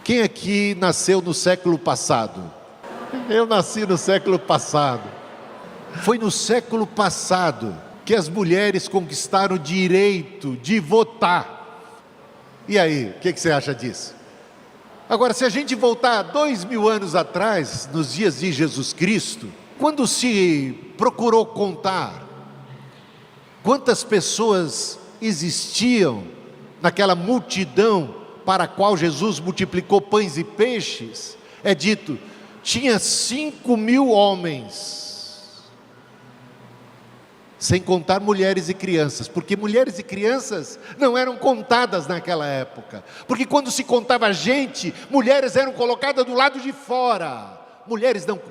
Quem aqui nasceu no século passado? Eu nasci no século passado. Foi no século passado que as mulheres conquistaram o direito de votar. E aí, o que você acha disso? Agora, se a gente voltar 2000 anos atrás, nos dias de Jesus Cristo, quando se procurou contar quantas pessoas existiam naquela multidão para a qual Jesus multiplicou pães e peixes, é dito, tinha 5.000 homens, sem contar mulheres e crianças, porque mulheres e crianças não eram contadas naquela época, porque quando se contava gente, mulheres eram colocadas do lado de fora, mulheres não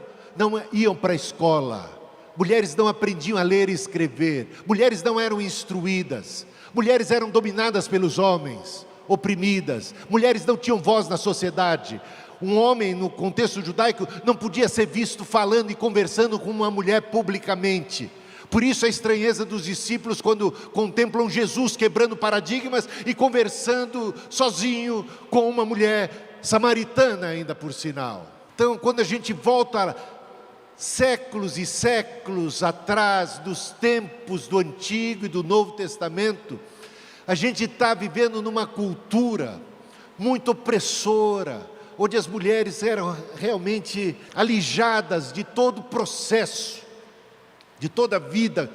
iam para a escola, mulheres não aprendiam a ler e escrever, mulheres não eram instruídas, mulheres eram dominadas pelos homens, oprimidas, mulheres não tinham voz na sociedade. Um homem no contexto judaico não podia ser visto falando e conversando com uma mulher publicamente. Por isso a estranheza dos discípulos quando contemplam Jesus quebrando paradigmas e conversando sozinho com uma mulher samaritana ainda por sinal. Então quando a gente volta séculos e séculos atrás dos tempos do Antigo e do Novo Testamento, a gente está vivendo numa cultura muito opressora, onde as mulheres eram realmente alijadas de todo o processo, de toda a vida,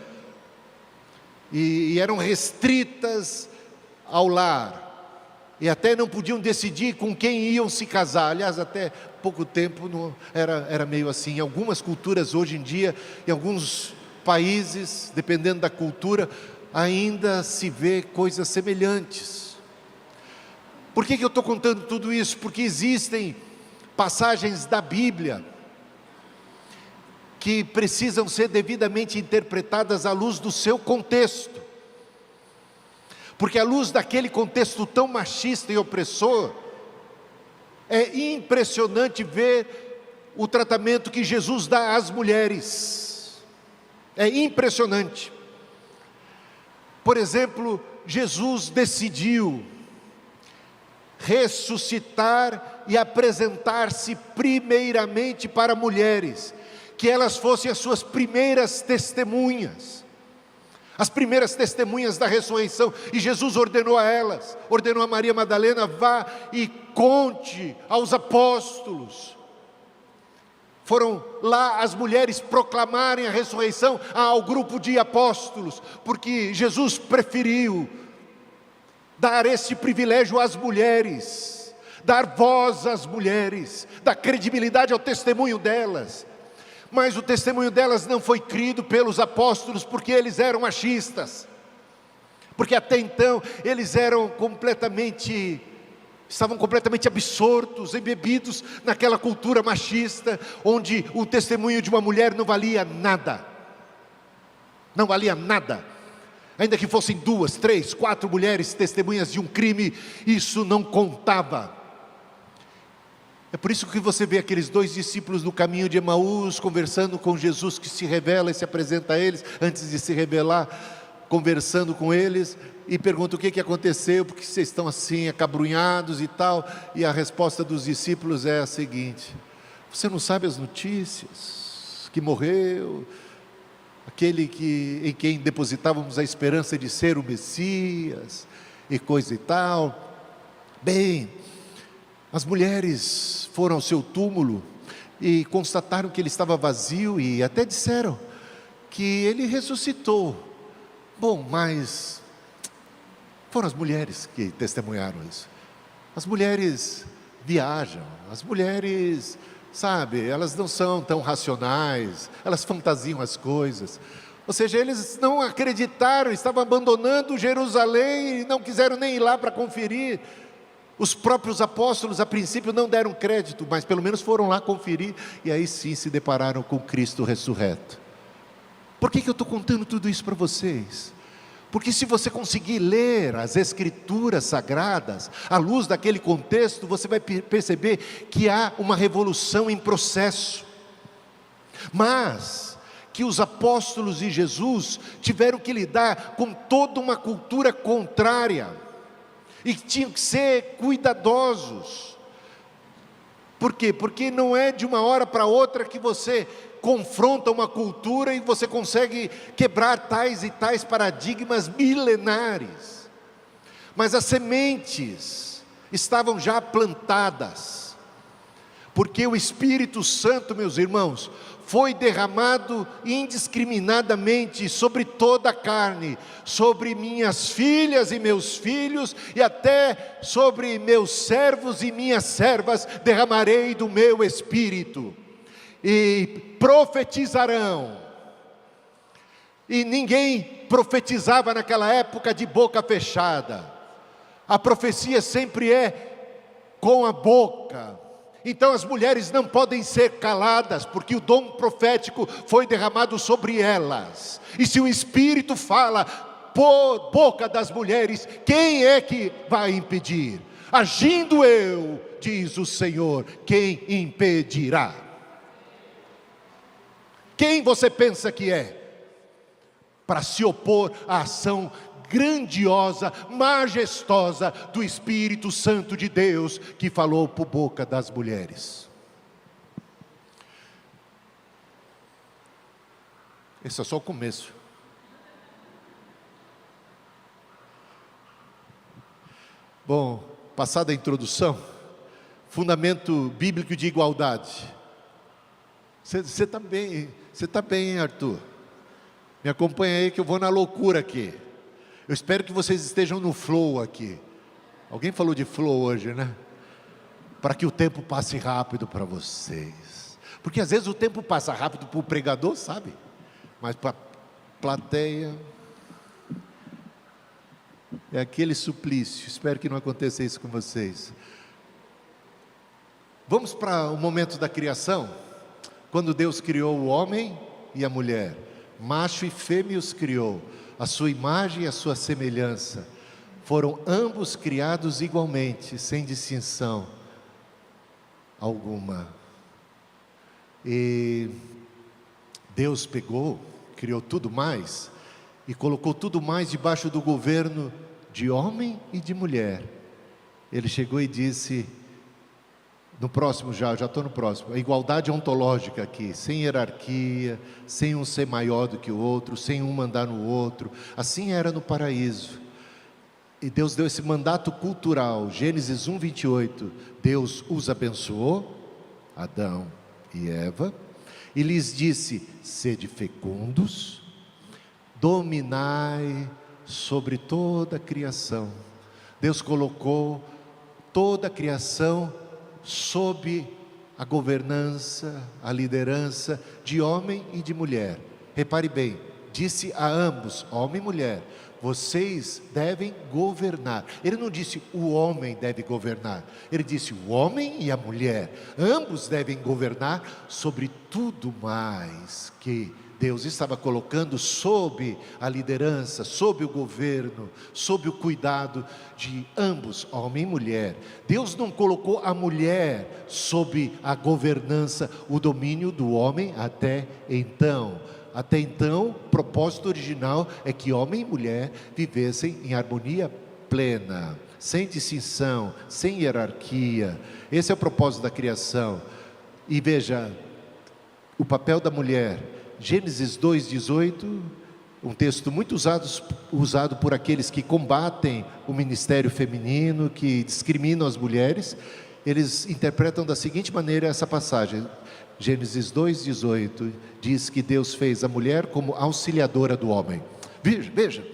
e eram restritas ao lar, e até não podiam decidir com quem iam se casar. Aliás, até pouco tempo era meio assim. Em algumas culturas hoje em dia, em alguns países, dependendo da cultura, ainda se vê coisas semelhantes. Por que eu estou contando tudo isso? Porque existem passagens da Bíblia que precisam ser devidamente interpretadas à luz do seu contexto. Porque à luz daquele contexto tão machista e opressor, é impressionante ver o tratamento que Jesus dá às mulheres. É impressionante. Por exemplo, Jesus decidiu ressuscitar e apresentar-se primeiramente para mulheres, que elas fossem as suas primeiras testemunhas, as primeiras testemunhas da ressurreição, e Jesus ordenou a elas, ordenou a Maria Madalena, vá e conte aos apóstolos. Foram lá as mulheres proclamarem a ressurreição ao grupo de apóstolos, porque Jesus preferiu dar esse privilégio às mulheres, dar voz às mulheres, dar credibilidade ao testemunho delas. Mas o testemunho delas não foi crido pelos apóstolos porque eles eram machistas, porque até então eles estavam completamente absortos, embebidos naquela cultura machista, onde o testemunho de uma mulher não valia nada, não valia nada, ainda que fossem 2, 3, 4 mulheres testemunhas de um crime, isso não contava. É por isso que você vê aqueles 2 discípulos no caminho de Emaús, conversando com Jesus, que se revela e se apresenta a eles, antes de se revelar, conversando com eles, e pergunta o que aconteceu, porque vocês estão assim, acabrunhados e tal, e a resposta dos discípulos é a seguinte: você não sabe as notícias, que morreu, aquele em quem depositávamos a esperança de ser o Messias, e coisa e tal. Bem, as mulheres foram ao seu túmulo e constataram que ele estava vazio e até disseram que ele ressuscitou. Bom, mas foram as mulheres que testemunharam isso. As mulheres viajam, as mulheres, sabe, elas não são tão racionais, elas fantasiam as coisas. Ou seja, eles não acreditaram, estavam abandonando Jerusalém e não quiseram nem ir lá para conferir. Os próprios apóstolos a princípio não deram crédito, mas pelo menos foram lá conferir, e aí sim se depararam com Cristo ressurreto. Por que eu estou contando tudo isso para vocês? Porque se você conseguir ler as escrituras sagradas, à luz daquele contexto, você vai perceber que há uma revolução em processo, mas que os apóstolos e Jesus tiveram que lidar com toda uma cultura contrária, e tinham que ser cuidadosos, Por quê? Porque não é de uma hora para outra que você confronta uma cultura e você consegue quebrar tais e tais paradigmas milenares. Mas as sementes estavam já plantadas, porque o Espírito Santo, meus irmãos, foi derramado indiscriminadamente sobre toda a carne, sobre minhas filhas e meus filhos, e até sobre meus servos e minhas servas, derramarei do meu Espírito, e profetizarão. E ninguém profetizava naquela época de boca fechada, a profecia sempre é com a boca. Então as mulheres não podem ser caladas, porque o dom profético foi derramado sobre elas. E se o Espírito fala por boca das mulheres, quem é que vai impedir? Agindo eu, diz o Senhor, quem impedirá? Quem você pensa que é para se opor à ação grandiosa, majestosa do Espírito Santo de Deus, que falou por boca das mulheres? Esse é só o começo. Bom, passada a introdução, fundamento bíblico de igualdade. Você está bem, hein, Arthur? Me acompanha aí que eu vou na loucura aqui. Eu espero que vocês estejam no flow aqui. Alguém falou de flow hoje, né? Para que o tempo passe rápido para vocês. Porque às vezes o tempo passa rápido para o pregador, sabe? Mas para a plateia é aquele suplício. Espero que não aconteça isso com vocês. Vamos para o momento da criação. Quando Deus criou o homem e a mulher, macho e fêmea os criou, a sua imagem e a sua semelhança, foram ambos criados igualmente, sem distinção alguma. E Deus pegou, criou tudo mais, e colocou tudo mais debaixo do governo de homem e de mulher. Ele chegou e disse, no próximo já estou no próximo, a igualdade ontológica aqui, sem hierarquia, sem um ser maior do que o outro, sem um mandar no outro. Assim era no paraíso. E Deus deu esse mandato cultural. Gênesis 1:28, Deus os abençoou, Adão e Eva, e lhes disse, sede fecundos, dominai sobre toda a criação. Deus colocou toda a criação sob a governança, a liderança de homem e de mulher. Repare bem, disse a ambos, homem e mulher, vocês devem governar. Ele não disse o homem deve governar, ele disse o homem e a mulher, ambos devem governar sobre tudo mais que Deus estava colocando sob a liderança, sob o governo, sob o cuidado de ambos, homem e mulher. Deus não colocou a mulher sob a governança, o domínio do homem até então. Até então, o propósito original é que homem e mulher vivessem em harmonia plena, sem distinção, sem hierarquia. Esse é o propósito da criação. E veja, o papel da mulher. Gênesis 2:18, um texto muito usado por aqueles que combatem o ministério feminino, que discriminam as mulheres. Eles interpretam da seguinte maneira essa passagem. Gênesis 2:18 diz que Deus fez a mulher como auxiliadora do homem. Veja,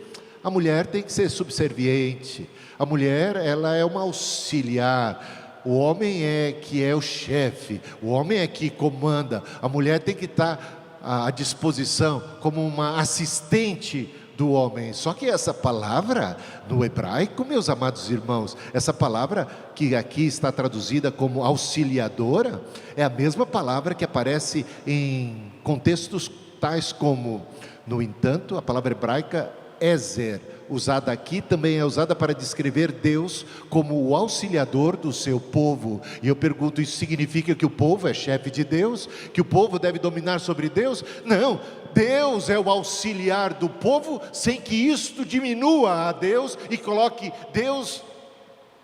a mulher tem que ser subserviente, a mulher ela é uma auxiliar, o homem é que é o chefe, o homem é que comanda, a mulher tem que estar à disposição como uma assistente do homem. Só que essa palavra no hebraico, meus amados irmãos, essa palavra que aqui está traduzida como auxiliadora, é a mesma palavra que aparece em contextos tais como, no entanto, a palavra hebraica Ezer, usada aqui, também é usada para descrever Deus como o auxiliador do seu povo. E eu pergunto, isso significa que o povo é chefe de Deus? Que o povo deve dominar sobre Deus? Não, Deus é o auxiliar do povo, sem que isto diminua a Deus e coloque Deus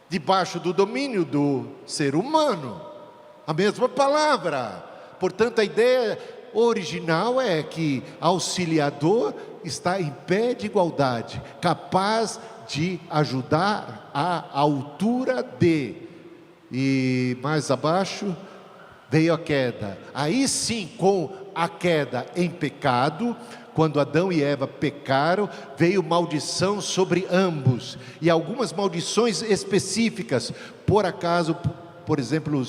debaixo do domínio do ser humano. a mesma palavra. Portanto, a ideia original é que auxiliador está em pé de igualdade, capaz de ajudar à altura de. E mais abaixo veio a queda. Aí sim, com a queda em pecado, quando Adão e Eva pecaram, veio maldição sobre ambos, e algumas maldições específicas. Por acaso, por exemplo,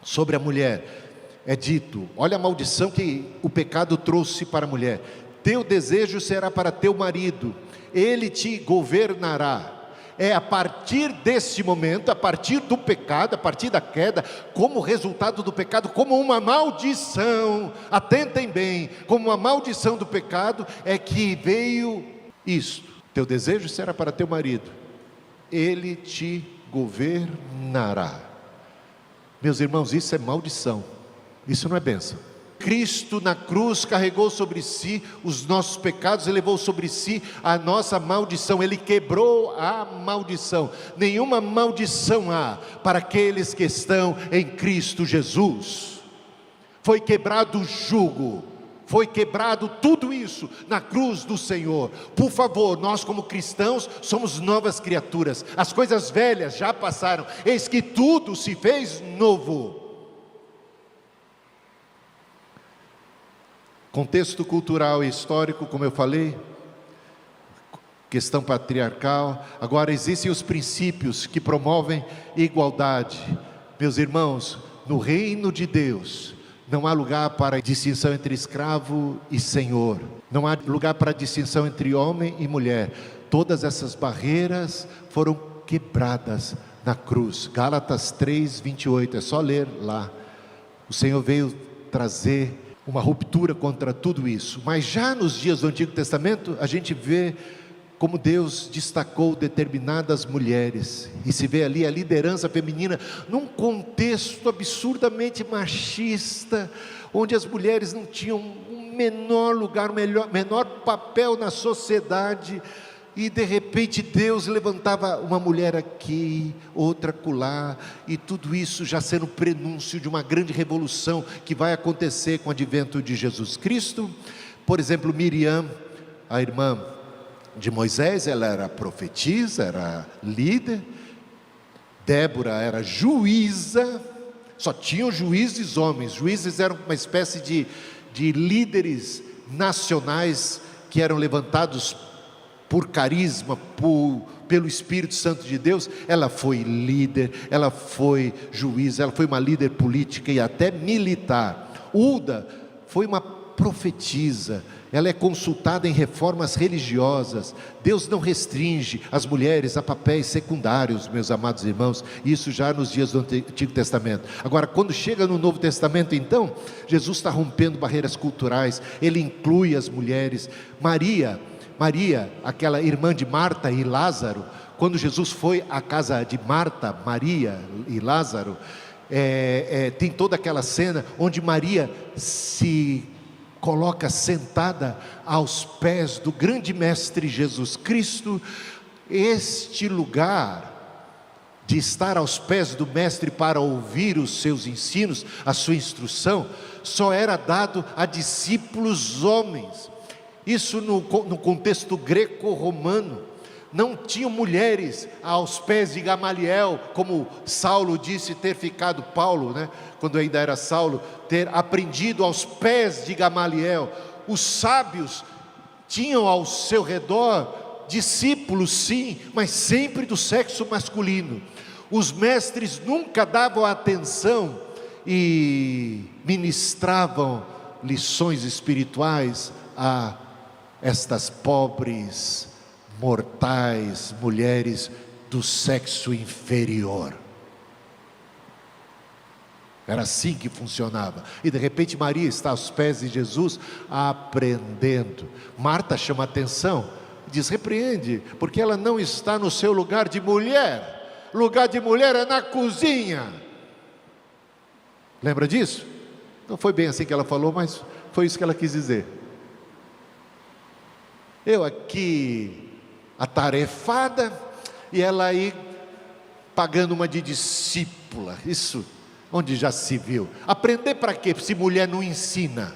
sobre a mulher é dito: olha a maldição que o pecado trouxe para a mulher: teu desejo será para teu marido, ele te governará. É a partir desse momento, a partir do pecado, a partir da queda, como resultado do pecado, como uma maldição, atentem bem, como uma maldição do pecado, é que veio isto: teu desejo será para teu marido, ele te governará. Meus irmãos, isso é maldição, isso não é bênção. Cristo na cruz carregou sobre si os nossos pecados e levou sobre si a nossa maldição. Ele quebrou a maldição. Nenhuma maldição há para aqueles que estão em Cristo Jesus. Foi quebrado o jugo, foi quebrado tudo isso na cruz do Senhor. Por favor, nós como cristãos somos novas criaturas. As coisas velhas já passaram, eis que tudo se fez novo. Contexto cultural e histórico, como eu falei, questão patriarcal. Agora existem os princípios que promovem igualdade. Meus irmãos, no reino de Deus não há lugar para distinção entre escravo e senhor, não há lugar para distinção entre homem e mulher. Todas essas barreiras foram quebradas na cruz. Gálatas 3:28, é só ler lá. O Senhor veio trazer uma ruptura contra tudo isso. Mas já nos dias do Antigo Testamento, a gente vê como Deus destacou determinadas mulheres, e se vê ali a liderança feminina, num contexto absurdamente machista, onde as mulheres não tinham um menor lugar, menor papel na sociedade, e de repente Deus levantava uma mulher aqui, outra acolá, e tudo isso já sendo prenúncio de uma grande revolução que vai acontecer com o advento de Jesus Cristo. Por exemplo, Miriam, a irmã de Moisés, ela era profetisa, era líder. Débora era juíza. Só tinham juízes homens. Juízes eram uma espécie de líderes nacionais que eram levantados por carisma, pelo Espírito Santo de Deus. Ela foi líder, ela foi juíza, ela foi uma líder política e até militar. Hulda foi uma profetisa, ela é consultada em reformas religiosas. Deus não restringe as mulheres a papéis secundários, meus amados irmãos, isso já nos dias do Antigo Testamento. Agora, quando chega no Novo Testamento, então, Jesus está rompendo barreiras culturais, ele inclui as mulheres. Maria, aquela irmã de Marta e Lázaro, quando Jesus foi à casa de Marta, Maria e Lázaro, tem toda aquela cena onde Maria se coloca sentada aos pés do grande mestre Jesus Cristo. Este lugar de estar aos pés do mestre para ouvir os seus ensinos, a sua instrução, só era dado a discípulos homens. Isso no contexto greco-romano. Não tinham mulheres aos pés de Gamaliel, como Saulo disse ter ficado, Paulo, quando ainda era Saulo, ter aprendido aos pés de Gamaliel. Os sábios tinham ao seu redor discípulos, sim, mas sempre do sexo masculino. Os mestres nunca davam atenção e ministravam lições espirituais a estas pobres, mortais mulheres do sexo inferior. Era assim que funcionava. E de repente Maria está aos pés de Jesus aprendendo. Marta chama atenção, diz: repreende, porque ela não está no seu lugar de mulher. Lugar de mulher é na cozinha. Lembra disso? Não foi bem assim que ela falou, mas foi isso que ela quis dizer. Eu aqui atarefada, e ela aí pagando uma de discípula. discípula, isso onde já se viu. Aprender para quê? Se mulher não ensina.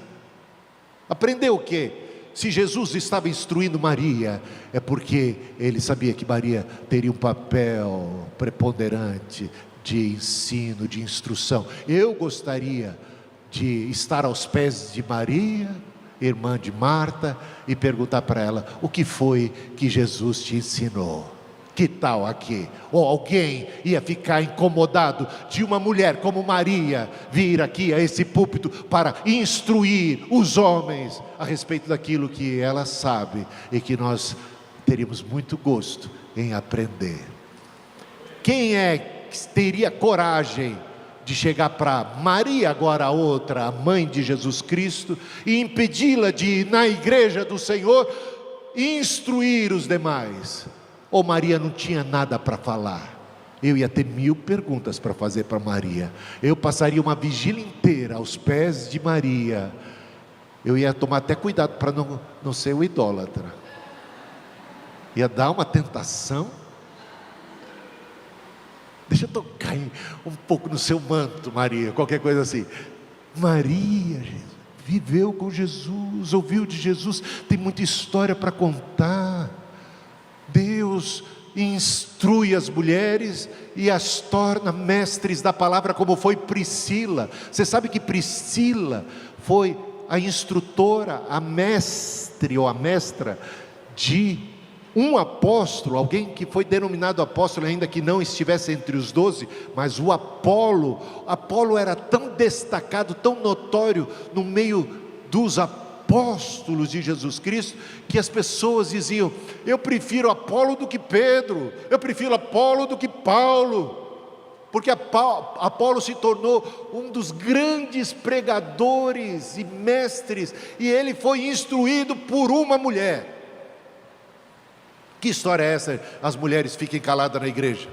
Aprender o quê? Se Jesus estava instruindo Maria, é porque ele sabia que Maria teria um papel preponderante de ensino, de instrução. Eu gostaria de estar aos pés de Maria, irmã de Marta, e perguntar para ela: o que foi que Jesus te ensinou? Que tal aqui? Ou alguém ia ficar incomodado de uma mulher como Maria vir aqui a esse púlpito para instruir os homens a respeito daquilo que ela sabe e que nós teríamos muito gosto em aprender? Quem é que teria coragem de chegar para Maria, agora a outra, a mãe de Jesus Cristo, e impedi-la de ir na igreja do Senhor e instruir os demais? Ou Maria não tinha nada para falar? Eu ia ter 1000 perguntas para fazer para Maria. Eu passaria uma vigília inteira aos pés de Maria. Eu ia tomar até cuidado para não ser o idólatra. Ia dar uma tentação. Deixa eu tocar um pouco no seu manto, Maria, qualquer coisa assim. Maria, viveu com Jesus, ouviu de Jesus, tem muita história para contar. Deus instrui as mulheres e as torna mestres da palavra, como foi Priscila. Você sabe que Priscila foi a instrutora, a mestre ou a mestra de um apóstolo, alguém que foi denominado apóstolo, ainda que não estivesse entre os 12, mas o Apolo. Apolo era tão destacado, tão notório no meio dos apóstolos de Jesus Cristo, que as pessoas diziam: eu prefiro Apolo do que Pedro, eu prefiro Apolo do que Paulo, porque Apolo se tornou um dos grandes pregadores e mestres, e ele foi instruído por uma mulher. Que história é essa? As mulheres fiquem caladas na igreja.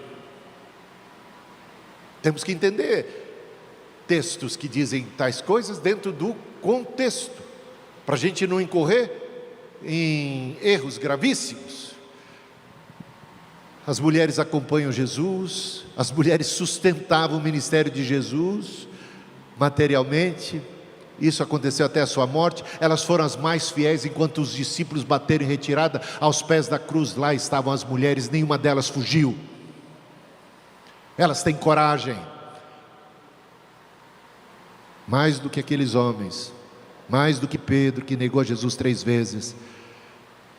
Temos que entender textos que dizem tais coisas dentro do contexto, para a gente não incorrer em erros gravíssimos. As mulheres acompanham Jesus, as mulheres sustentavam o ministério de Jesus materialmente. Isso aconteceu até a sua morte. Elas foram as mais fiéis. Enquanto os discípulos bateram em retirada, aos pés da cruz lá estavam as mulheres, nenhuma delas fugiu. Elas têm coragem, mais do que aqueles homens, mais do que Pedro, que negou Jesus 3 vezes.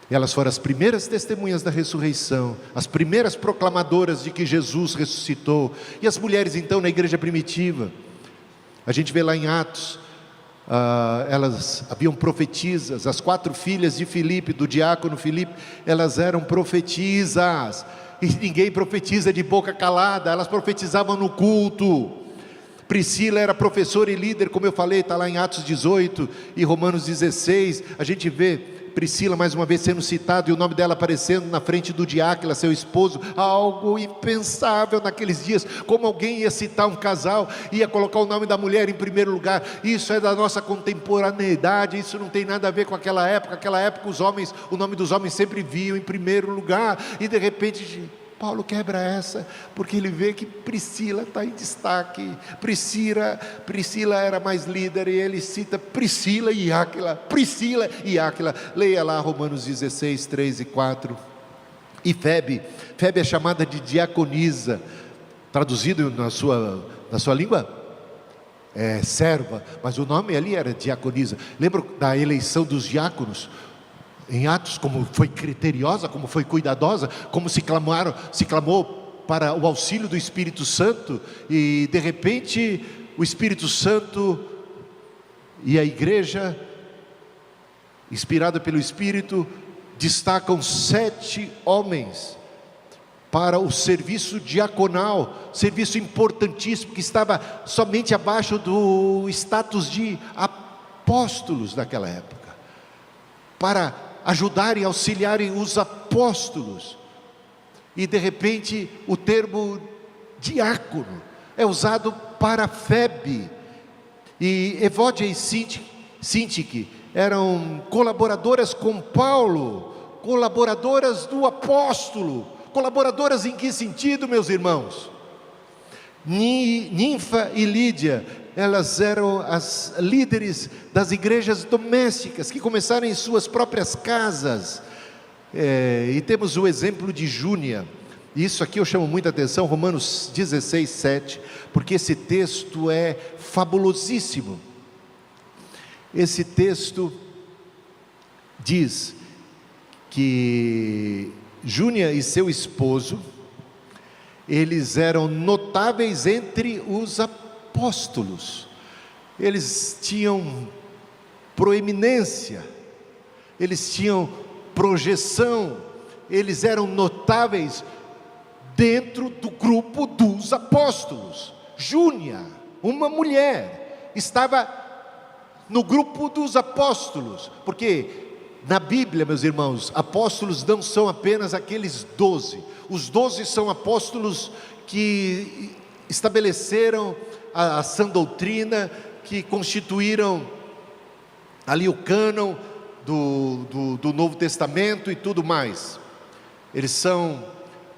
Elas foram as primeiras testemunhas da ressurreição, as primeiras proclamadoras de que Jesus ressuscitou. E as mulheres então na igreja primitiva, a gente vê lá em Atos, elas haviam profetisas. As 4 filhas de Filipe, do diácono Filipe, elas eram profetisas. E ninguém profetiza de boca calada, elas profetizavam no culto. Priscila era professora e líder, como eu falei, está lá em Atos 18 e Romanos 16, a gente vê Priscila mais uma vez sendo citada e o nome dela aparecendo na frente do Diáquila, seu esposo. Algo impensável naqueles dias, como alguém ia citar um casal, ia colocar o nome da mulher em primeiro lugar. Isso é da nossa contemporaneidade, isso não tem nada a ver com aquela época os homens, o nome dos homens sempre viam em primeiro lugar, e de repente Paulo quebra essa, porque ele vê que Priscila está em destaque. Priscila era mais líder, e ele cita Priscila e Áquila. Leia lá Romanos 16, 3 e 4. E Febe é chamada de diaconisa, traduzido na sua língua é serva, mas o nome ali era diaconisa. Lembra da eleição dos diáconos em Atos, como foi criteriosa, como foi cuidadosa, como se clamou para o auxílio do Espírito Santo, e de repente o Espírito Santo e a igreja, inspirada pelo Espírito, destacam 7 homens para o serviço diaconal, serviço importantíssimo, que estava somente abaixo do status de apóstolos daquela época, para ajudarem, auxiliarem os apóstolos. E de repente o termo diácono é usado para Febe. E Evódia e Sintique eram colaboradoras com Paulo, colaboradoras do apóstolo. Colaboradoras em que sentido, meus irmãos? Ninfa e Lídia, elas eram as líderes das igrejas domésticas, que começaram em suas próprias casas. E temos o exemplo de Júnia. Isso aqui eu chamo muita atenção, Romanos 16, 7, porque esse texto é fabulosíssimo. Esse texto diz que Júnia e seu esposo, eles eram notáveis entre os apóstolos, eles tinham proeminência, eles tinham projeção, eles eram notáveis dentro do grupo dos apóstolos. Júnia, uma mulher, estava no grupo dos apóstolos, porque na Bíblia, meus irmãos, apóstolos não são apenas aqueles 12, os 12 são apóstolos que estabeleceram a sã doutrina, que constituíram ali o cânon do Novo Testamento e tudo mais. Eles são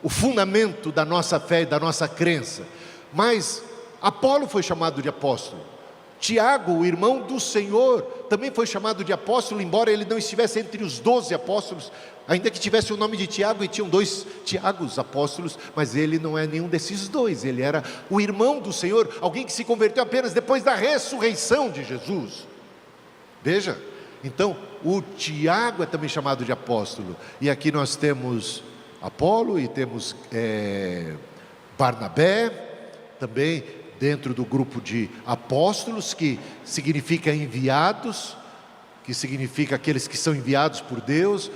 o fundamento da nossa fé e da nossa crença. Mas Apolo foi chamado de apóstolo. Tiago, o irmão do Senhor, também foi chamado de apóstolo, embora ele não estivesse entre os 12 apóstolos, ainda que tivesse o nome de Tiago, e tinham 2 Tiagos apóstolos, mas ele não é nenhum desses 2, ele era o irmão do Senhor, alguém que se converteu apenas depois da ressurreição de Jesus. Veja, então o Tiago é também chamado de apóstolo, e aqui nós temos Apolo e temos Barnabé, também dentro do grupo de apóstolos, que significa enviados, que significa aqueles que são enviados por Deus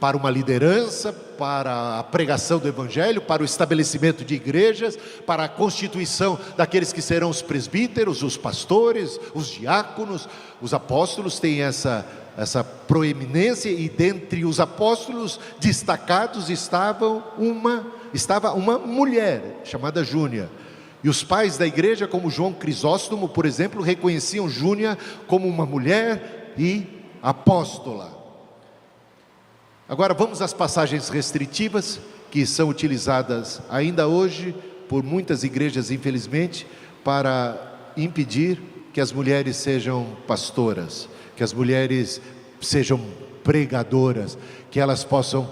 para uma liderança, para a pregação do Evangelho, para o estabelecimento de igrejas, para a constituição daqueles que serão os presbíteros, os pastores, os diáconos. Os apóstolos têm essa proeminência, e dentre os apóstolos destacados estava uma mulher chamada Júnia. E os pais da igreja, como João Crisóstomo, por exemplo, reconheciam Júnia como uma mulher e apóstola. Agora vamos às passagens restritivas, que são utilizadas ainda hoje por muitas igrejas, infelizmente, para impedir que as mulheres sejam pastoras, que as mulheres sejam pregadoras, que elas possam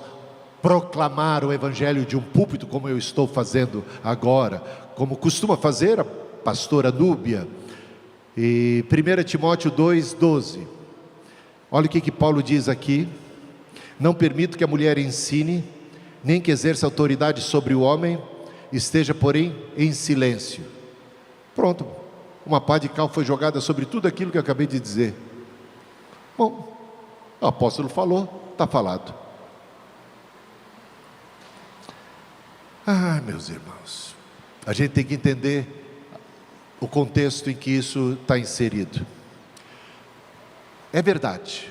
proclamar o Evangelho de um púlpito, como eu estou fazendo agora, como costuma fazer a pastora Núbia. E 1 Timóteo 2,12, olha o que Paulo diz aqui: não permito que a mulher ensine, nem que exerça autoridade sobre o homem, esteja porém em silêncio. Pronto, uma pá de cal foi jogada sobre tudo aquilo que eu acabei de dizer. Bom, o apóstolo falou, está falado. Meus irmãos, a gente tem que entender o contexto em que isso está inserido. É verdade,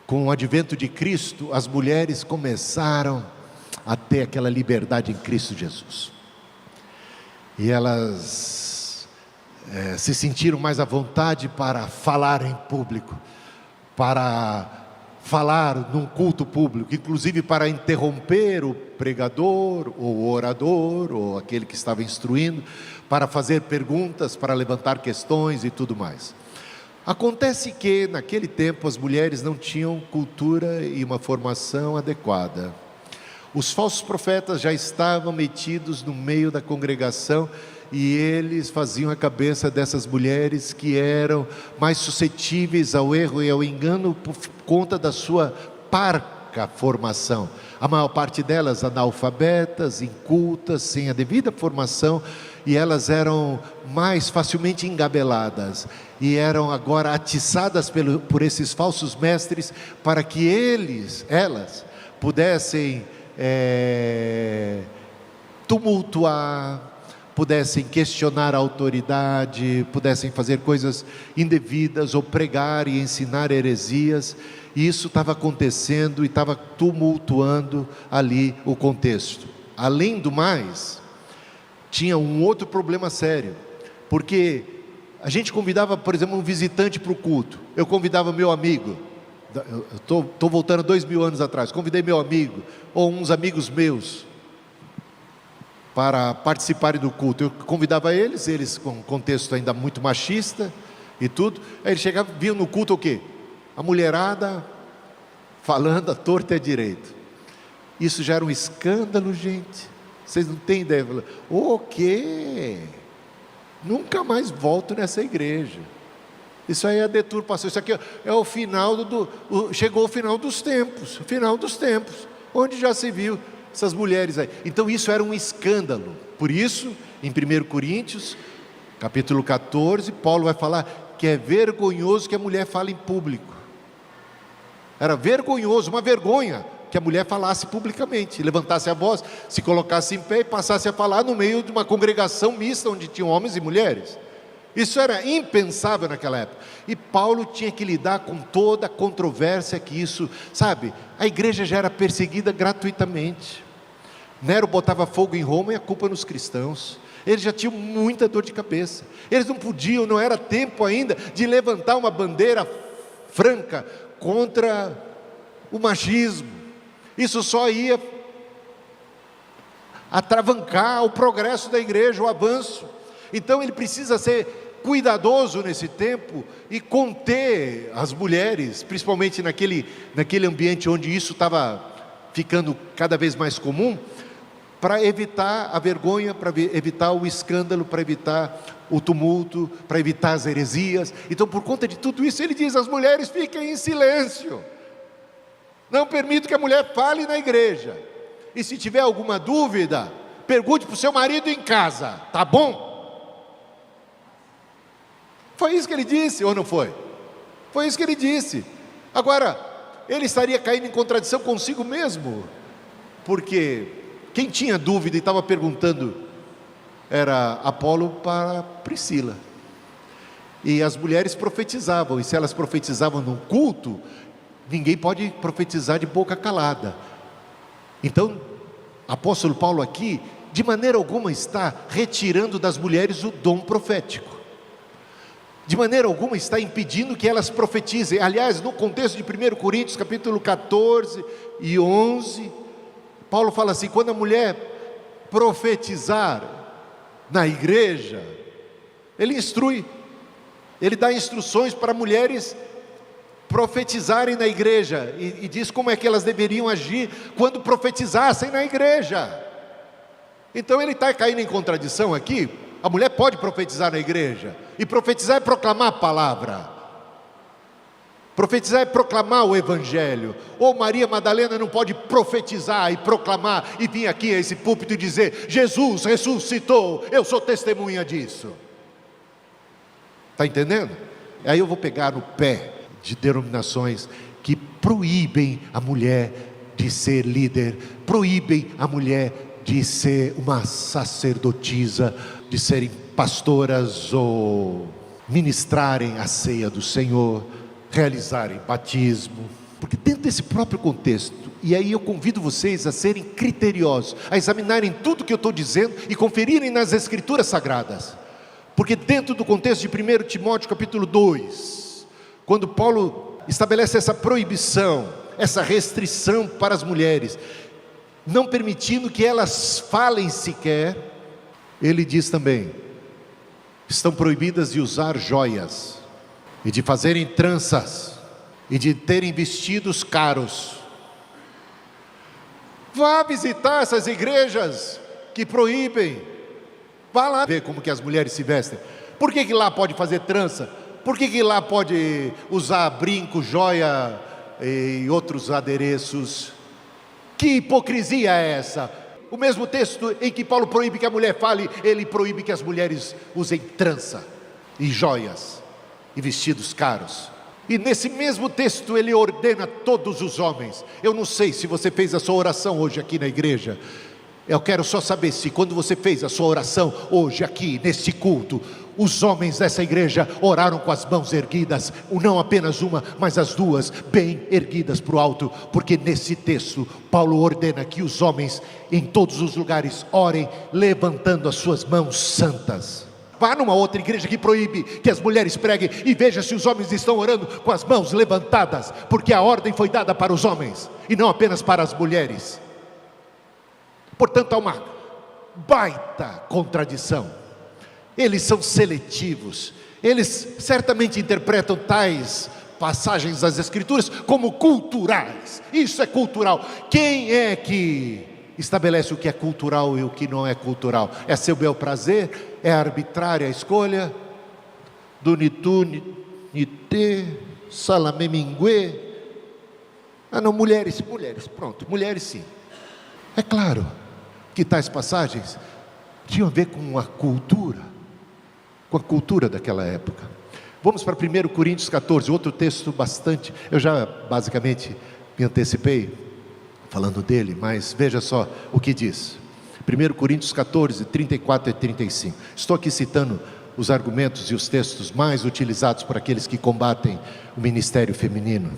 com o advento de Cristo, as mulheres começaram a ter aquela liberdade em Cristo Jesus, e elas se sentiram mais à vontade para falar em público, para falar num culto público, inclusive para interromper o pregador, ou o orador, ou aquele que estava instruindo, para fazer perguntas, para levantar questões e tudo mais. Acontece que naquele tempo as mulheres não tinham cultura e uma formação adequada. Os falsos profetas já estavam metidos no meio da congregação, e eles faziam a cabeça dessas mulheres que eram mais suscetíveis ao erro e ao engano por conta da sua parca formação. A maior parte delas analfabetas, incultas, sem a devida formação, e elas eram mais facilmente engabeladas, e eram agora atiçadas por esses falsos mestres, para que elas pudessem tumultuar, pudessem questionar a autoridade, pudessem fazer coisas indevidas, ou pregar e ensinar heresias. E isso estava acontecendo e estava tumultuando ali o contexto. Além do mais, tinha um outro problema sério, porque a gente convidava, por exemplo, um visitante para o culto. Eu convidava meu amigo, estou voltando 2000 anos atrás, convidei meu amigo, ou uns amigos meus. para participarem do culto. Eu convidava eles com um contexto ainda muito machista e tudo. Aí eles chegavam, viam no culto o quê? A mulherada falando à torta e à direita. Isso já era um escândalo, gente. Vocês não têm ideia. O quê? Nunca mais volto nessa igreja. Isso aí é a deturpação. Isso aqui é o final chegou o final dos tempos. O final dos tempos. Onde já se viu essas mulheres aí. Então isso era um escândalo. Por isso, em 1 Coríntios, capítulo 14, Paulo vai falar que é vergonhoso que a mulher fale em público. Era vergonhoso, uma vergonha, que a mulher falasse publicamente, levantasse a voz, se colocasse em pé e passasse a falar no meio de uma congregação mista, onde tinham homens e mulheres. Isso era impensável naquela época. E Paulo tinha que lidar com toda a controvérsia que isso, sabe, a igreja já era perseguida gratuitamente. Nero botava fogo em Roma e a culpa nos cristãos. Eles já tinham muita dor de cabeça. Eles não podiam, não era tempo ainda de levantar uma bandeira franca contra o machismo. Isso só ia atravancar o progresso da igreja, o avanço. Então ele precisa ser cuidadoso nesse tempo e conter as mulheres, principalmente naquele ambiente onde isso estava ficando cada vez mais comum, para evitar a vergonha, para evitar o escândalo, para evitar o tumulto, para evitar as heresias. Então, por conta de tudo isso, ele diz: as mulheres fiquem em silêncio. Não permito que a mulher fale na igreja. E se tiver alguma dúvida, pergunte para o seu marido em casa, tá bom? Foi isso que ele disse, ou não foi? Foi isso que ele disse. Agora, ele estaria caindo em contradição consigo mesmo, porque quem tinha dúvida e estava perguntando era Apolo para Priscila. E as mulheres profetizavam, e se elas profetizavam num culto, ninguém pode profetizar de boca calada. Então, apóstolo Paulo aqui, de maneira alguma está retirando das mulheres o dom profético. De maneira alguma está impedindo que elas profetizem. Aliás, no contexto de 1 Coríntios, capítulo 14 e 11, Paulo fala assim: quando a mulher profetizar na igreja, ele instrui, ele dá instruções para mulheres profetizarem na igreja, e diz como é que elas deveriam agir quando profetizassem na igreja. Então ele está caindo em contradição aqui. A mulher pode profetizar na igreja, e profetizar é proclamar a palavra, profetizar é proclamar o evangelho. Ou Maria Madalena não pode profetizar e proclamar, e vir aqui a esse púlpito e dizer: Jesus ressuscitou, eu sou testemunha disso. Está entendendo? Aí eu vou pegar no pé de denominações que proíbem a mulher de ser líder, proíbem a mulher de ser uma sacerdotisa, de serem pastoras ou ministrarem a ceia do Senhor, realizarem batismo, porque dentro desse próprio contexto, e aí eu convido vocês a serem criteriosos, a examinarem tudo que eu estou dizendo e conferirem nas escrituras sagradas, porque dentro do contexto de 1 Timóteo capítulo 2, quando Paulo estabelece essa proibição, essa restrição para as mulheres, não permitindo que elas falem sequer, ele diz também: estão proibidas de usar joias, e de fazerem tranças, e de terem vestidos caros. Vá visitar essas igrejas que proíbem, vá lá ver como que as mulheres se vestem. Por que lá pode fazer trança? Por que lá pode usar brinco, joia e outros adereços? Que hipocrisia é essa? O mesmo texto em que Paulo proíbe que a mulher fale, ele proíbe que as mulheres usem trança e joias e vestidos caros. E nesse mesmo texto ele ordena a todos os homens. Eu não sei se você fez a sua oração hoje aqui na igreja. Eu quero só saber se quando você fez a sua oração hoje aqui neste culto, os homens dessa igreja oraram com as mãos erguidas, não apenas uma, mas as duas, bem erguidas para o alto, porque nesse texto Paulo ordena que os homens em todos os lugares orem levantando as suas mãos santas. Vá numa outra igreja que proíbe que as mulheres preguem e veja se os homens estão orando com as mãos levantadas, porque a ordem foi dada para os homens e não apenas para as mulheres. Portanto, há uma baita contradição. Eles são seletivos, eles certamente interpretam tais passagens das Escrituras como culturais. Isso é cultural. Quem é que estabelece o que é cultural e o que não é cultural? É seu bel prazer? É arbitrária a escolha? Do Nitu, Nite, Salame Mingue? Ah não, mulheres, pronto, mulheres sim. É claro que tais passagens tinham a ver com a cultura daquela época. Vamos para 1 Coríntios 14, outro texto bastante, eu já basicamente me antecipei falando dele, mas veja só o que diz. 1 Coríntios 14, 34 e 35. Estou aqui citando os argumentos e os textos mais utilizados por aqueles que combatem o ministério feminino.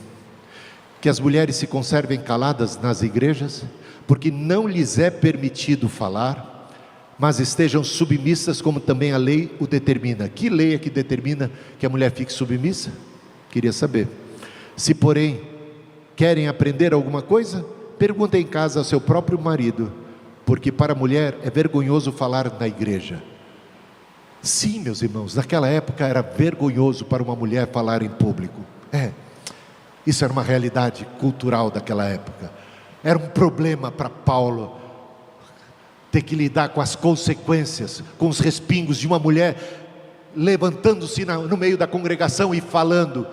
Que as mulheres se conservem caladas nas igrejas, porque não lhes é permitido falar, mas estejam submissas como também a lei o determina. Que lei é que determina que a mulher fique submissa? Queria saber. Se porém querem aprender alguma coisa, perguntem em casa ao seu próprio marido, porque para a mulher é vergonhoso falar na igreja. Sim, meus irmãos, naquela época era vergonhoso para uma mulher falar em público. Isso era uma realidade cultural daquela época. Era um problema para Paulo ter que lidar com as consequências, com os respingos de uma mulher levantando-se no meio da congregação e falando.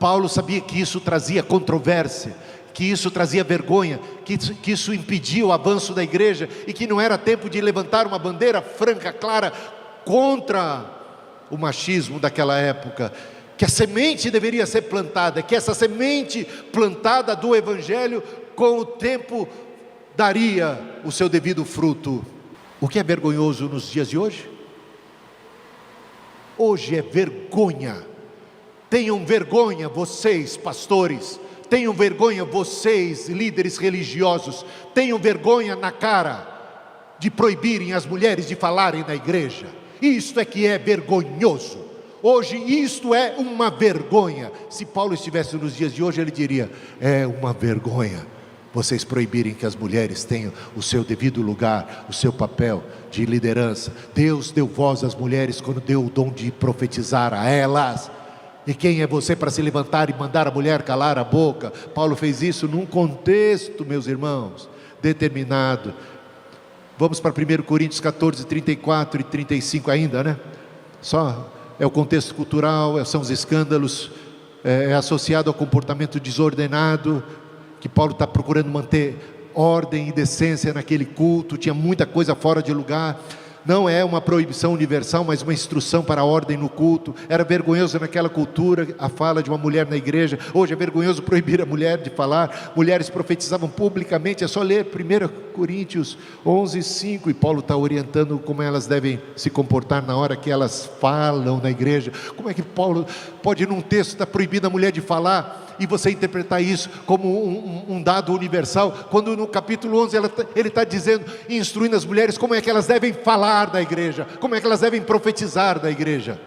Paulo sabia que isso trazia controvérsia, que isso trazia vergonha, que isso impedia o avanço da igreja, e que não era tempo de levantar uma bandeira franca, clara, contra o machismo daquela época, que a semente deveria ser plantada, que essa semente plantada do Evangelho, com o tempo, daria o seu devido fruto. O que é vergonhoso nos dias de hoje? Hoje é vergonha. Tenham vergonha vocês, pastores, tenham vergonha vocês, líderes religiosos, tenham vergonha na cara de proibirem as mulheres de falarem na igreja. Isto é que é vergonhoso. Hoje isto é uma vergonha. Se Paulo estivesse nos dias de hoje, ele diria: é uma vergonha vocês proibirem que as mulheres tenham o seu devido lugar, o seu papel de liderança. Deus deu voz às mulheres quando deu o dom de profetizar a elas. E quem é você para se levantar e mandar a mulher calar a boca? Paulo fez isso num contexto, meus irmãos, determinado. Vamos para 1 Coríntios 14, 34 e 35 ainda, né? Só é o contexto cultural, são os escândalos, é associado ao comportamento desordenado, que Paulo está procurando manter ordem e decência naquele culto. Tinha muita coisa fora de lugar. Não é uma proibição universal, mas uma instrução para a ordem no culto. Era vergonhoso naquela cultura a fala de uma mulher na igreja. Hoje é vergonhoso proibir a mulher de falar. Mulheres profetizavam publicamente. É só ler 1 Coríntios 11, 5. E Paulo está orientando como elas devem se comportar na hora que elas falam na igreja. Como é que Paulo pode, num texto, estar proibindo a mulher de falar, e você interpretar isso como um dado universal, quando no capítulo 11 ele está dizendo, instruindo as mulheres como é que elas devem falar da igreja, como é que elas devem profetizar da igreja.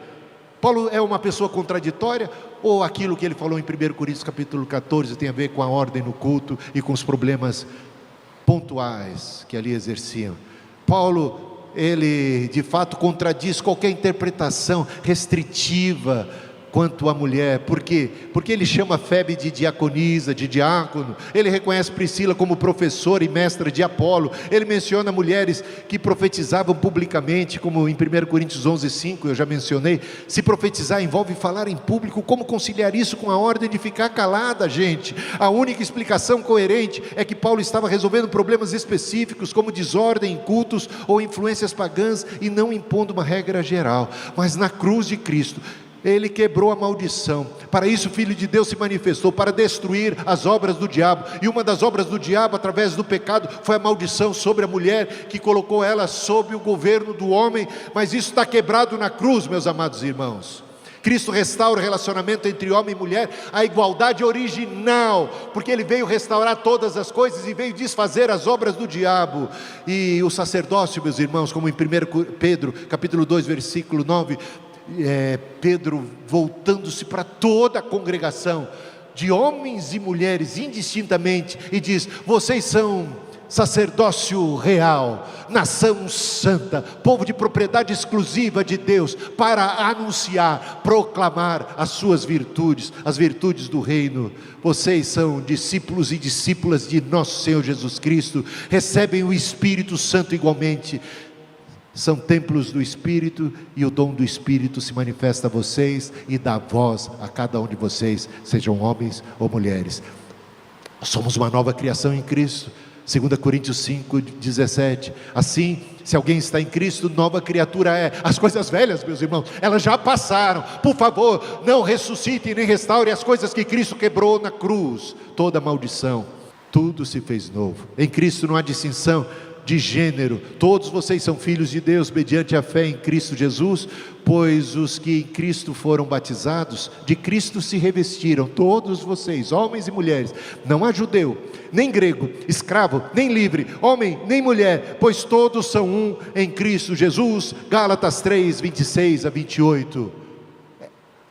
Paulo é uma pessoa contraditória, ou aquilo que ele falou em 1 Coríntios capítulo 14 tem a ver com a ordem no culto e com os problemas pontuais que ali exerciam? Paulo, ele de fato contradiz qualquer interpretação restritiva quanto à mulher. Por quê? Porque ele chama Febe de diaconisa, de diácono. Ele reconhece Priscila como professora e mestra de Apolo. Ele menciona mulheres que profetizavam publicamente, como em 1 Coríntios 11, 5, eu já mencionei. Se profetizar envolve falar em público. Como conciliar isso com a ordem de ficar calada, gente? A única explicação coerente é que Paulo estava resolvendo problemas específicos, como desordem em cultos ou influências pagãs, e não impondo uma regra geral. Mas na cruz de Cristo, ele quebrou a maldição. Para isso o Filho de Deus se manifestou, para destruir as obras do diabo. E uma das obras do diabo, através do pecado, foi a maldição sobre a mulher, que colocou ela sob o governo do homem. Mas isso está quebrado na cruz, meus amados irmãos. Cristo restaura o relacionamento entre homem e mulher, a igualdade original, porque Ele veio restaurar todas as coisas e veio desfazer as obras do diabo. E o sacerdócio, meus irmãos, como em 1 Pedro, capítulo 2, versículo 9, Pedro voltando-se para toda a congregação, de homens e mulheres indistintamente, e diz: vocês são sacerdócio real, nação santa, povo de propriedade exclusiva de Deus, para anunciar, proclamar as suas virtudes, as virtudes do reino. Vocês são discípulos e discípulas de nosso Senhor Jesus Cristo, recebem o Espírito Santo igualmente, são templos do Espírito, e o dom do Espírito se manifesta a vocês e dá voz a cada um de vocês, sejam homens ou mulheres. Somos uma nova criação em Cristo. 2 Coríntios 5:17. Assim, se alguém está em Cristo, nova criatura é. As coisas velhas, meus irmãos, elas já passaram. Por favor, não ressuscitem nem restaurem as coisas que Cristo quebrou na cruz. Toda maldição, tudo se fez novo. Em Cristo não há distinção de gênero, todos vocês são filhos de Deus mediante a fé em Cristo Jesus, pois os que em Cristo foram batizados, de Cristo se revestiram, todos vocês, homens e mulheres. Não há judeu, nem grego, escravo, nem livre, homem, nem mulher, pois todos são um em Cristo Jesus. Gálatas 3:26-28.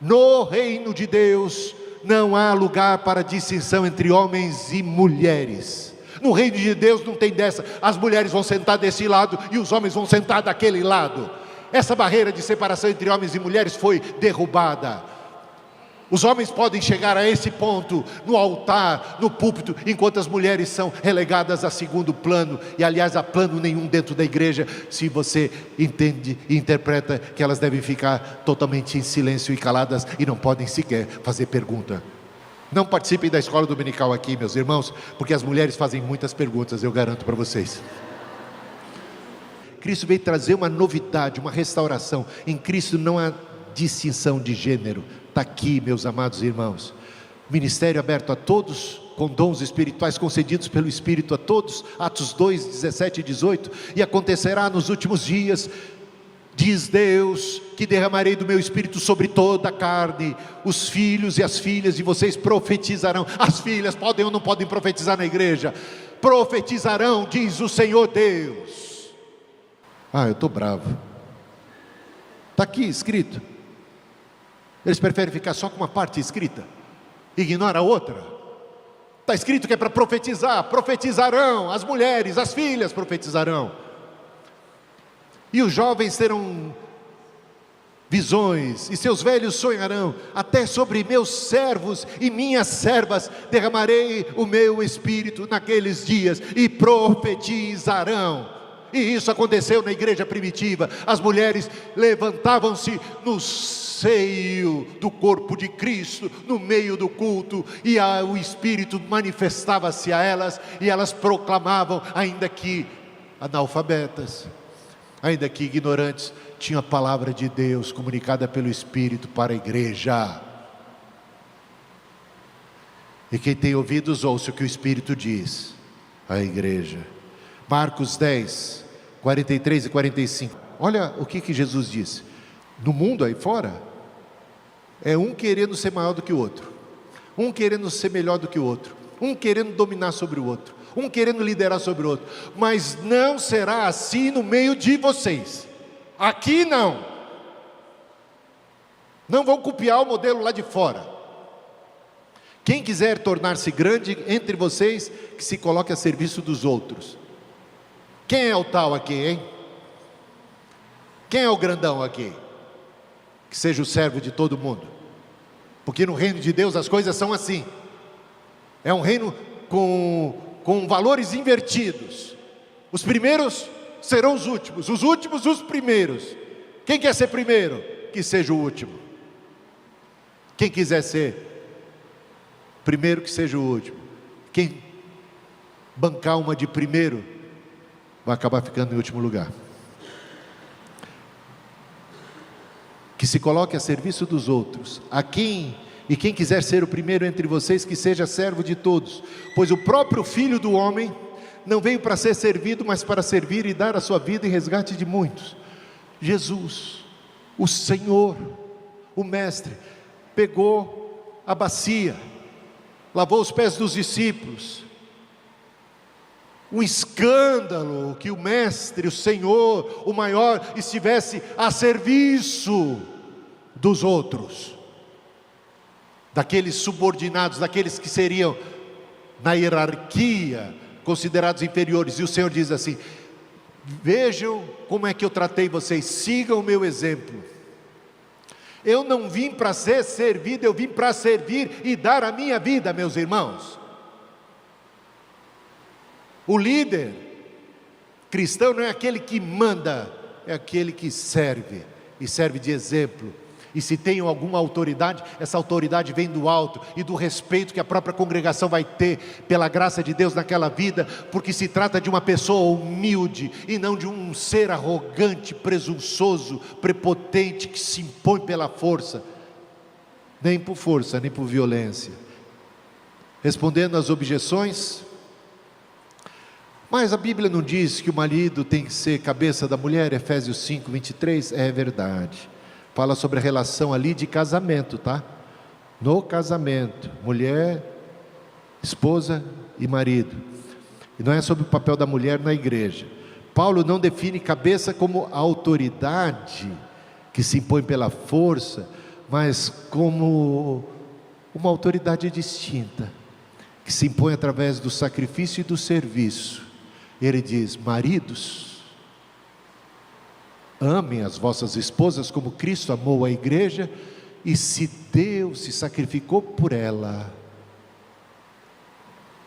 No reino de Deus não há lugar para distinção entre homens e mulheres. No reino de Deus não tem dessa, as mulheres vão sentar desse lado e os homens vão sentar daquele lado. Essa barreira de separação entre homens e mulheres foi derrubada. Os homens podem chegar a esse ponto no altar, no púlpito, enquanto as mulheres são relegadas a segundo plano, e aliás a plano nenhum dentro da igreja, se você entende e interpreta que elas devem ficar totalmente em silêncio e caladas e não podem sequer fazer pergunta. Não participem da escola dominical aqui, meus irmãos, porque as mulheres fazem muitas perguntas, eu garanto para vocês. Cristo veio trazer uma novidade, uma restauração. Em Cristo não há distinção de gênero. Está aqui, meus amados irmãos. Ministério aberto a todos, com dons espirituais concedidos pelo Espírito a todos. Atos 2:17-18. E acontecerá nos últimos dias, diz Deus, que derramarei do meu Espírito sobre toda a carne. Os filhos e as filhas de vocês profetizarão. As filhas podem ou não podem profetizar na igreja? Profetizarão, diz o Senhor Deus. Eu estou bravo. Está aqui escrito. Eles preferem ficar só com uma parte escrita, ignora a outra. Está escrito que é para profetizar. Profetizarão, as mulheres, as filhas profetizarão. E os jovens terão visões, e seus velhos sonharão. Até sobre meus servos e minhas servas derramarei o meu Espírito naqueles dias, e profetizarão. E isso aconteceu na igreja primitiva. As mulheres levantavam-se no seio do corpo de Cristo, no meio do culto, e o Espírito manifestava-se a elas, e elas proclamavam, ainda que analfabetas, ainda que ignorantes, tinha a palavra de Deus comunicada pelo Espírito para a igreja. E quem tem ouvidos, ouça o que o Espírito diz à igreja. Marcos 10, 43 e 45. Olha o que Jesus disse. No mundo aí fora, é um querendo ser maior do que o outro, um querendo ser melhor do que o outro, um querendo dominar sobre o outro, um querendo liderar sobre o outro. Mas não será assim no meio de vocês. Aqui não. Não vão copiar o modelo lá de fora. Quem quiser tornar-se grande entre vocês, que se coloque a serviço dos outros. Quem é o tal aqui, hein? Quem é o grandão aqui? Que seja o servo de todo mundo. Porque no reino de Deus as coisas são assim. É um reino com valores invertidos. Os primeiros serão os últimos os primeiros. Quem quer ser primeiro? Que seja o último. Quem quiser ser primeiro, que seja o último. Quem bancar uma de primeiro, vai acabar ficando em último lugar. Que se coloque a serviço dos outros. E quem quiser ser o primeiro entre vocês, que seja servo de todos. Pois o próprio Filho do Homem não veio para ser servido, mas para servir e dar a sua vida em resgate de muitos. Jesus, o Senhor, o Mestre, pegou a bacia, lavou os pés dos discípulos. Um escândalo que o Mestre, o Senhor, o maior, estivesse a serviço dos outros, daqueles subordinados, daqueles que seriam na hierarquia considerados inferiores, e o Senhor diz assim: vejam como é que eu tratei vocês, sigam o meu exemplo. Eu não vim para ser servido, eu vim para servir e dar a minha vida, meus irmãos. O líder cristão não é aquele que manda, é aquele que serve, e serve de exemplo. E se tem alguma autoridade, essa autoridade vem do alto, e do respeito que a própria congregação vai ter, pela graça de Deus naquela vida, porque se trata de uma pessoa humilde, e não de um ser arrogante, presunçoso, prepotente, que se impõe pela força, nem por força, nem por violência. Respondendo às objeções: mas a Bíblia não diz que o marido tem que ser cabeça da mulher, Efésios 5, 23, é verdade. Fala sobre a relação ali de casamento, tá? No casamento, mulher, esposa e marido. E não é sobre o papel da mulher na igreja. Paulo não define cabeça como autoridade que se impõe pela força, mas como uma autoridade distinta, que se impõe através do sacrifício e do serviço. Ele diz: maridos, amem as vossas esposas como Cristo amou a igreja e se deu, se sacrificou por ela.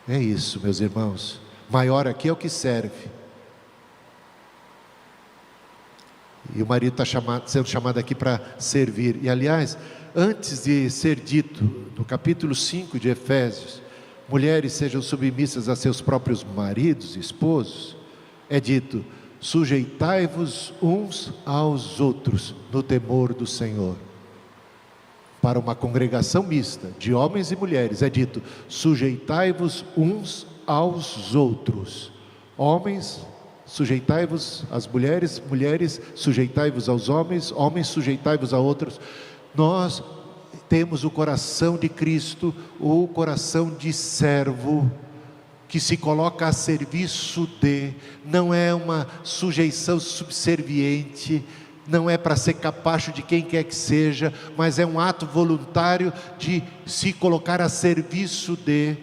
É isso, meus irmãos. Maior aqui é o que serve. E o marido está sendo chamado aqui para servir. E aliás, antes de ser dito no capítulo 5 de Efésios, mulheres sejam submissas a seus próprios maridos e esposos, é dito: sujeitai-vos uns aos outros no temor do Senhor. Para uma congregação mista de homens e mulheres é dito: sujeitai-vos uns aos outros. Homens, sujeitai-vos às mulheres, mulheres, sujeitai-vos aos homens, homens, sujeitai-vos a outros. Nós temos o coração de Cristo, o coração de servo, que se coloca a serviço de, não é uma sujeição subserviente, não é para ser capacho de quem quer que seja, mas é um ato voluntário de se colocar a serviço de.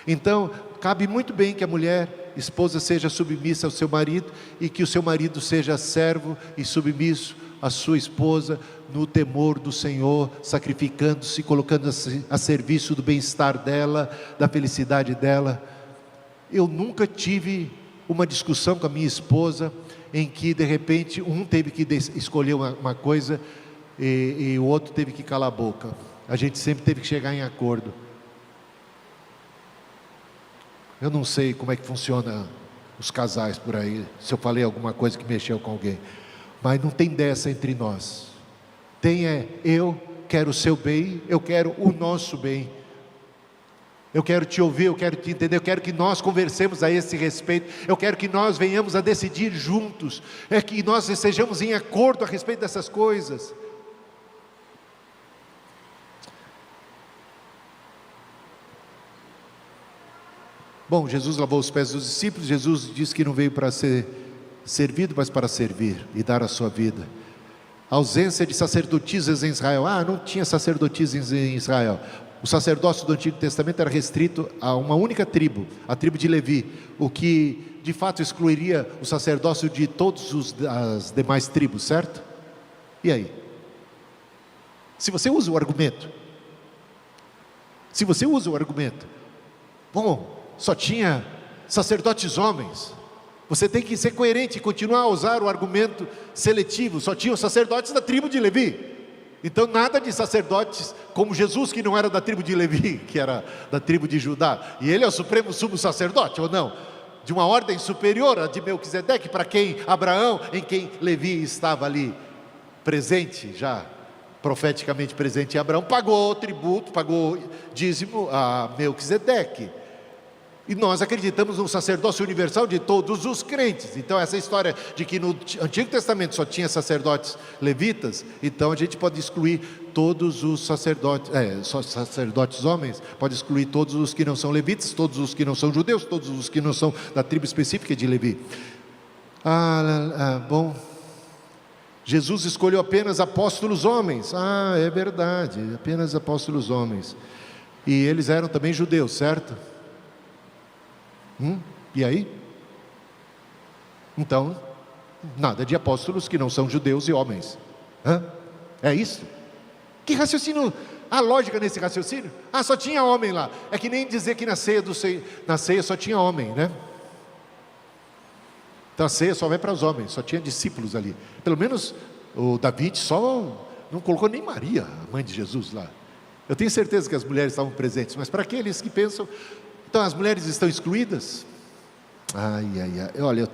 Então, cabe muito bem que a mulher, esposa, seja submissa ao seu marido, e que o seu marido seja servo e submisso à sua esposa, no temor do Senhor, sacrificando-se, colocando-se a serviço do bem-estar dela, da felicidade dela. Eu nunca tive uma discussão com a minha esposa em que de repente um teve que escolher uma coisa e o outro teve que calar a boca. A gente sempre teve que chegar em acordo. Eu não sei como é que funciona os casais por aí, se eu falei alguma coisa que mexeu com alguém, mas não tem dessa entre nós. Eu quero o seu bem, eu quero o nosso bem. Eu quero te ouvir, eu quero te entender, eu quero que nós conversemos a esse respeito, eu quero que nós venhamos a decidir juntos, é que nós estejamos em acordo a respeito dessas coisas. Bom, Jesus lavou os pés dos discípulos. Jesus disse que não veio para ser servido, mas para servir e dar a sua vida. A ausência de sacerdotisas em Israel. Não tinha sacerdotisas em Israel. O sacerdócio do Antigo Testamento era restrito a uma única tribo, a tribo de Levi, o que de fato excluiria o sacerdócio de todas as demais tribos, certo? E aí? Se você usa o argumento, bom, só tinha sacerdotes homens, você tem que ser coerente e continuar a usar o argumento seletivo, só tinham sacerdotes da tribo de Levi. Então nada de sacerdotes como Jesus, que não era da tribo de Levi, que era da tribo de Judá, e ele é o supremo sumo sacerdote, ou não? De uma ordem superior a de Melquisedeque, para quem Abraão, em quem Levi estava ali presente, já profeticamente presente em Abraão, pagou tributo, pagou dízimo a Melquisedeque. E nós acreditamos no sacerdócio universal de todos os crentes. Então essa história de que no Antigo Testamento só tinha sacerdotes levitas, então a gente pode excluir todos os sacerdotes, só sacerdotes homens, pode excluir todos os que não são levitas, todos os que não são judeus, todos os que não são da tribo específica de Levi. Bom, Jesus escolheu apenas apóstolos homens. É verdade, apenas apóstolos homens. E eles eram também judeus, certo? E aí? Então, nada de apóstolos que não são judeus e homens. É isso? Que raciocínio? A lógica nesse raciocínio? Só tinha homem lá. É que nem dizer que na ceia só tinha homem, né? Então a ceia só vai para os homens, só tinha discípulos ali. Pelo menos o David só não colocou nem Maria, a mãe de Jesus, lá. Eu tenho certeza que as mulheres estavam presentes, mas para aqueles que pensam, então as mulheres estão excluídas? Olha,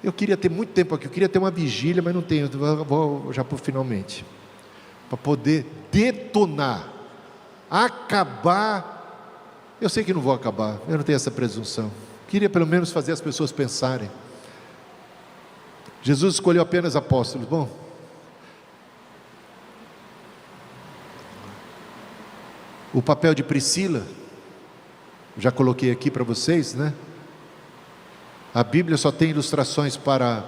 eu queria ter muito tempo aqui, eu queria ter uma vigília, mas não tenho, eu vou já por finalmente, para poder detonar, acabar. Eu sei que não vou acabar, eu não tenho essa presunção, queria pelo menos fazer as pessoas pensarem. Jesus escolheu apenas apóstolos. Bom, o papel de Priscila, já coloquei aqui para vocês, né? A Bíblia só tem ilustrações para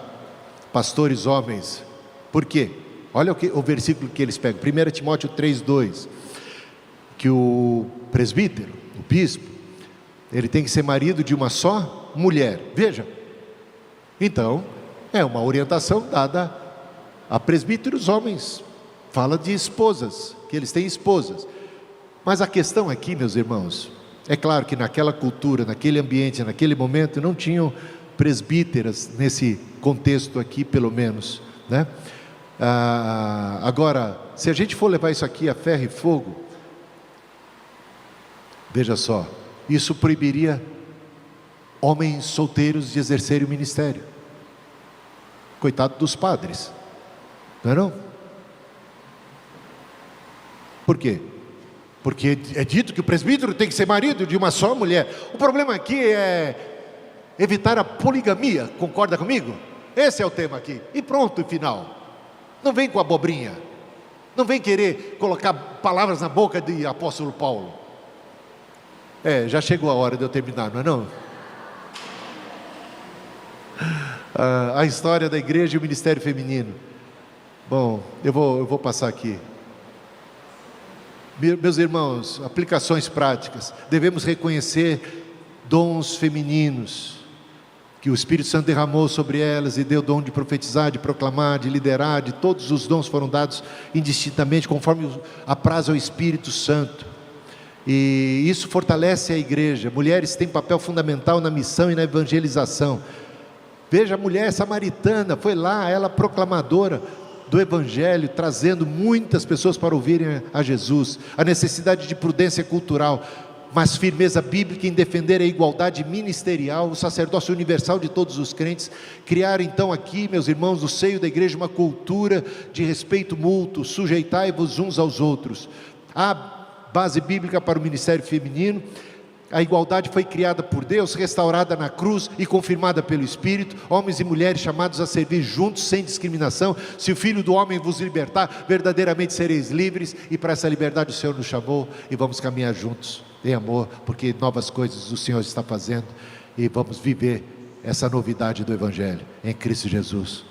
pastores homens. Por quê? Olha o versículo que eles pegam, 1 Timóteo 3,2, que o presbítero, o bispo, ele tem que ser marido de uma só mulher. Veja, então, é uma orientação dada a presbíteros homens, fala de esposas, que eles têm esposas. Mas a questão aqui, meus irmãos, é claro que naquela cultura, naquele ambiente, naquele momento, não tinham presbíteras nesse contexto aqui, pelo menos, né? Agora, se a gente for levar isso aqui a ferro e fogo, veja só, isso proibiria homens solteiros de exercerem o ministério. Coitado dos padres, não é não? Por quê? Porque é dito que o presbítero tem que ser marido de uma só mulher. O problema aqui é evitar a poligamia, concorda comigo? Esse é o tema aqui, e pronto, final. Não vem com abobrinha, não vem querer colocar palavras na boca de apóstolo Paulo. Já chegou a hora de eu terminar, não é não? A história da igreja e o ministério feminino. Bom, eu vou passar aqui. Meus irmãos, aplicações práticas. Devemos reconhecer dons femininos que o Espírito Santo derramou sobre elas e deu o dom de profetizar, de proclamar, de liderar, de todos os dons foram dados indistintamente, conforme apraz ao Espírito Santo. E isso fortalece a igreja. Mulheres têm papel fundamental na missão e na evangelização. Veja, a mulher samaritana foi lá, ela proclamadora do Evangelho, trazendo muitas pessoas para ouvirem a Jesus. A necessidade de prudência cultural, mas firmeza bíblica em defender a igualdade ministerial, o sacerdócio universal de todos os crentes. Criar então aqui, meus irmãos, no seio da igreja uma cultura de respeito mútuo, sujeitai-vos uns aos outros. A base bíblica para o ministério feminino. A igualdade foi criada por Deus, restaurada na cruz e confirmada pelo Espírito. Homens e mulheres chamados a servir juntos, sem discriminação. Se o Filho do Homem vos libertar, verdadeiramente sereis livres. E para essa liberdade o Senhor nos chamou, e vamos caminhar juntos em amor, porque novas coisas o Senhor está fazendo, e vamos viver essa novidade do Evangelho em Cristo Jesus.